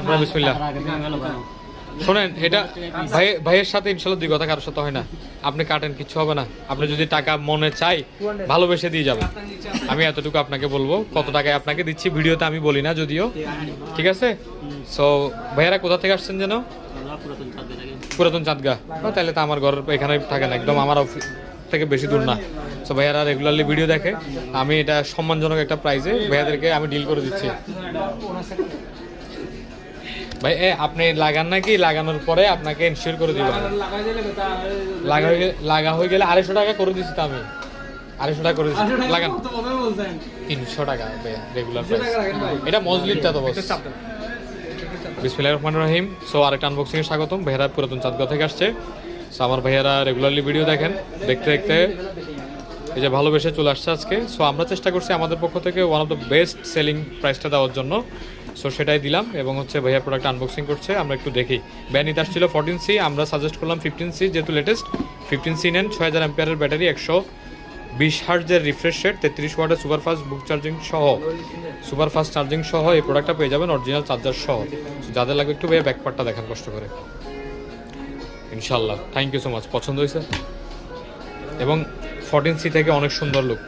আপনার বিসমিল্লাহ শোনেন, এটা ভাইয়ের সাথে ইনশাল্লাহ দুই কথা কারোর সাথে হয় না। আপনি কাটেন, কিচ্ছু হবে না। আপনি যদি টাকা মনে চাই ভালোবেসে দিয়ে যাবেন। আমি এতটুকু আপনাকে বলবো, কত টাকায় আপনাকে দিচ্ছি ভিডিওতে আমি বলি না যদিও, ঠিক আছে? সো ভাইয়ারা কোথা থেকে আসছেন যেন? পুরাতন চাঁদগা। তাহলে তো আমার ঘরের এখানে থাকেন, একদম আমার অফিস থেকে বেশি দূর না। সো ভাইয়ারা রেগুলারলি ভিডিও দেখে, আমি এটা সম্মানজনক একটা প্রাইসে ভাইয়াদেরকে আমি ডিল করে দিচ্ছি। ভাই আপনি লাগান নাকি লাগানোর পরে আপনাকে ইনশিওর করে দিব। লাগা হয়ে গেলে 250 টাকা করে দিচ্ছি তো আমি। 250 টাকা করে দিচ্ছি, লাগান 300 টাকা রেগুলার প্রাইস। এটা মজলিদটা তো বস। বিসমিল্লাহির রহমানির রহিম। সো আরেকটা আনবক্সিং এ স্বাগতম। ভাইয়ারা পুরাতন চাঁদগাঁও থেকে আসছে। সো আমার ভাইয়ারা রেগুলারলি ভিডিও দেখেন, দেখতে দেখতে এই যে ভালোবেসে চলে আসছে আজকে। সো আমরা চেষ্টা করছি আমাদের পক্ষ থেকে one of the best selling প্রাইসটা দেওয়ার জন্য। সো সেটাই দিলাম এবং হচ্ছে ভাইয়া প্রোডাক্ট আনবক্সিং করছে, আমরা একটু দেখি। ব্যানিত আসছিল 14C, আমরা সাজেস্ট করলাম 15C, যেহেতু লেটেস্ট 15C নেন। 6000 অ্যাম্পিয়ারের ব্যাটারি, 120 হার্টজের রিফ্রেশ রেট, 33 ওয়াটের সুপারফাস্ট বুক চার্জিং সহ, সুপারফাস্ট চার্জিং সহ এই প্রোডাক্টটা পেয়ে যাবেন, অরিজিনাল চার্জার সহ। যাদের লাগবে একটু ভাইয়া ব্যাকপার্টটা দেখেন কষ্ট করে, ইনশাল্লাহ। থ্যাংক ইউ সো মাচ, পছন্দ হয়েছে। এবং 14C থেকে অনেক সুন্দর লুক।